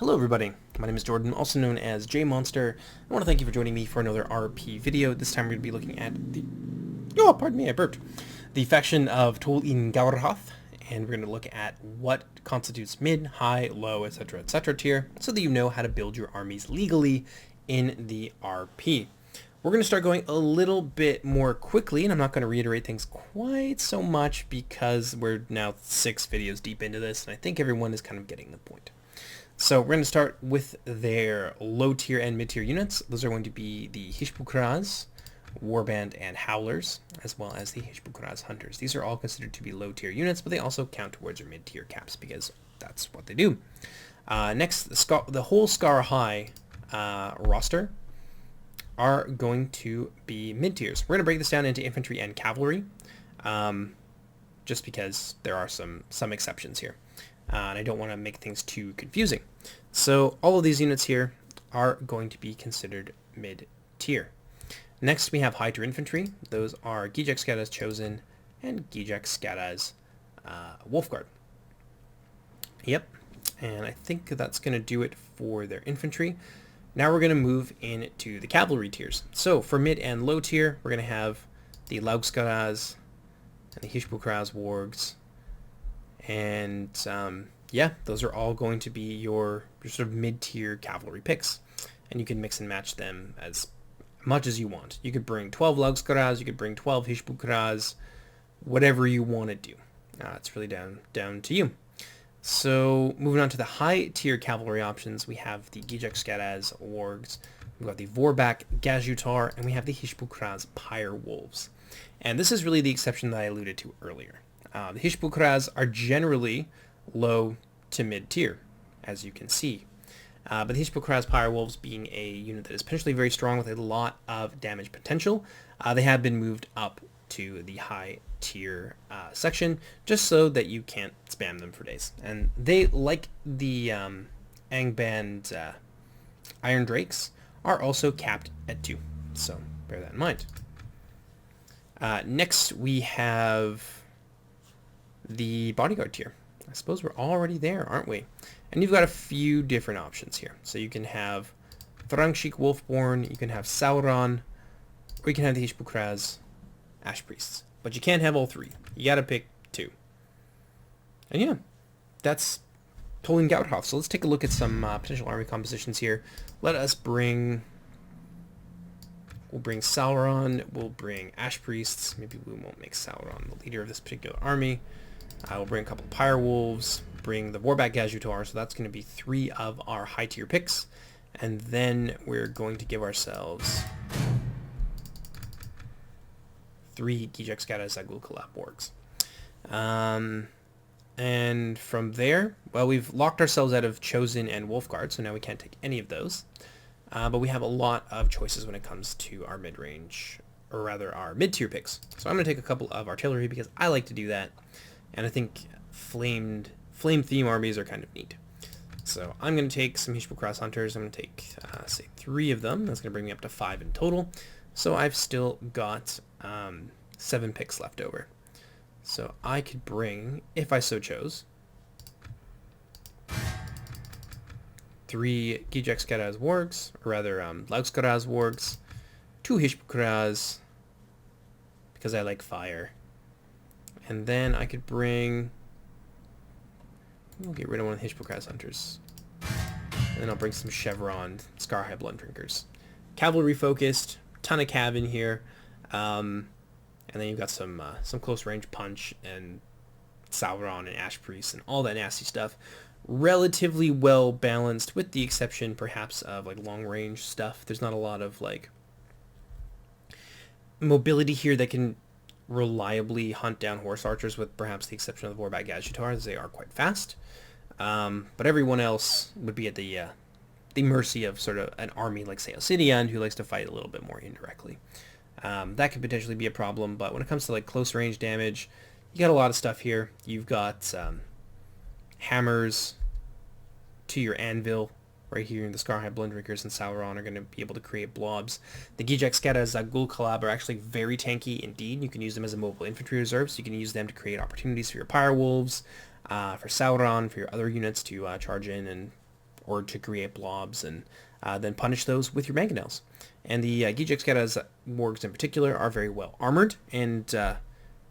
Hello everybody, my name is Jordan, also known as JMonster. I want to thank you for joining me for another RP video. This time we're going to be looking at the... Oh, pardon me, I burped. The faction of Tol-in-Gaurhoth, and we're going to look at what constitutes mid, high, low, etc. tier, so that you know how to build your armies legally in the RP. We're going to start going a little bit more quickly, and I'm not going to reiterate things quite so much because we're now 6 videos deep into this, and I think everyone is kind of getting the point. So we're going to start with their low tier and mid tier units. Those are going to be the Hishbukras, Warband, and Howlers, as well as the Hishbukras Hunters. These are all considered to be low tier units, but they also count towards your mid tier caps because that's what they do. Next, the whole Scar High roster are going to be mid tiers. We're going to break this down into infantry and cavalry, just because there are some exceptions here. And I don't want to make things too confusing. So all of these units here are going to be considered mid-tier. Next we have high tier infantry. Those are Gijek Skada's Chosen and Gijek Skada's Wolfguard. Yep, and I think that's going to do it for their infantry. Now we're going to move into the cavalry tiers. So for mid and low tier, we're going to have the Laugskaras and the Hishbukras Wargs. And yeah, those are all going to be your sort of mid-tier cavalry picks, and you can mix and match them as much as you want. You could bring 12 Laugskaras, you could bring 12 Hishbukras, whatever you want to do. It's really down to you. So moving on to the high-tier cavalry options, we have the Gijek Skada's Wargs, we've got the Vorbak Gajutar, and we have the Hishbukras Pyre Wolves. And this is really the exception that I alluded to earlier. The Hishbukras are generally low to mid-tier, as you can see. But the Hishbukras Pyre Wolves being a unit that is potentially very strong with a lot of damage potential, they have been moved up to the high-tier section, just so that you can't spam them for days. And they, like the Angband Iron Drakes, are also capped at 2, so bear that in mind. Next we have the Bodyguard Tier. I suppose we're already there, aren't we? And you've got a few different options here. So you can have Thrangshik Wolfborn, you can have Sauron, or you can have the Hishbukras Ash Priests. But you can't have all 3. You gotta pick 2. And yeah, that's Tol-in-Gaurhoth. So let's take a look at some potential army compositions here. Let us bring... We'll bring Sauron, we'll bring Ash Priests. Maybe we won't make Sauron the leader of this particular army. We'll bring a couple Pyre Wolves, bring the Vorbak Gajutar, so that's going to be 3 of our high tier picks. And then we're going to give ourselves 3 Gijek Skada's Zagul-Kalab Wargs. And from there, well, we've locked ourselves out of Chosen and Wolfguard, so now we can't take any of those. But we have a lot of choices when it comes to our mid-range, or rather our mid-tier picks. So I'm going to take a couple of artillery because I like to do that. And I think flame theme armies are kind of neat. So I'm going to take some Hishbukras Hunters. I'm going to take, say, 3 of them. That's going to bring me up to 5 in total. So I've still got 7 picks left over. So I could bring, if I so chose, 3 Gijek Skada's Wargs, or rather Laugskaras Wargs, 2 Hishbukras, because I like fire. And then I could bring... We'll get rid of one of the Hishbukras Hunters. And then I'll bring some Chevron Scar High Blood Drinkers. Cavalry focused, ton of cav in here. And then you've got some close range punch and Sauron and Ash Priest and all that nasty stuff. Relatively well balanced, with the exception perhaps of like long range stuff. There's not a lot of like mobility here that can reliably hunt down horse archers, with perhaps the exception of the Vorbak Gajutar, as they are quite fast. But everyone else would be at the mercy of sort of an army like, say, Alcidian, who likes to fight a little bit more indirectly. That could potentially be a problem, but when it comes to like close range damage, you got a lot of stuff here. You've got hammers to your anvil right here, in the Scar High Blood Drinkers and Sauron are going to be able to create blobs. The Gijek Skada's Zagul-Kalab are actually very tanky indeed. You can use them as a mobile infantry reserve, so you can use them to create opportunities for your Pyre Wolves, for Sauron, for your other units to charge in and or to create blobs, and then punish those with your mangonels. And the Gijekskaras wargs in particular are very well armored and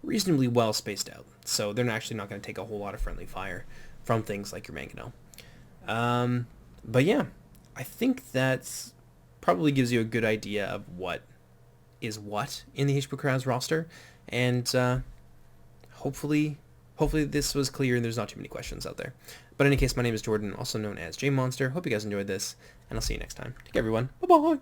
reasonably well spaced out, so they're actually not going to take a whole lot of friendly fire from things like your mangonel. But yeah, I think that's probably gives you a good idea of what is what in the HP Crowds roster, and hopefully this was clear and there's not too many questions out there. But in any case, my name is Jordan, also known as JMonster. Hope you guys enjoyed this, and I'll see you next time. Take care, everyone. Bye-bye!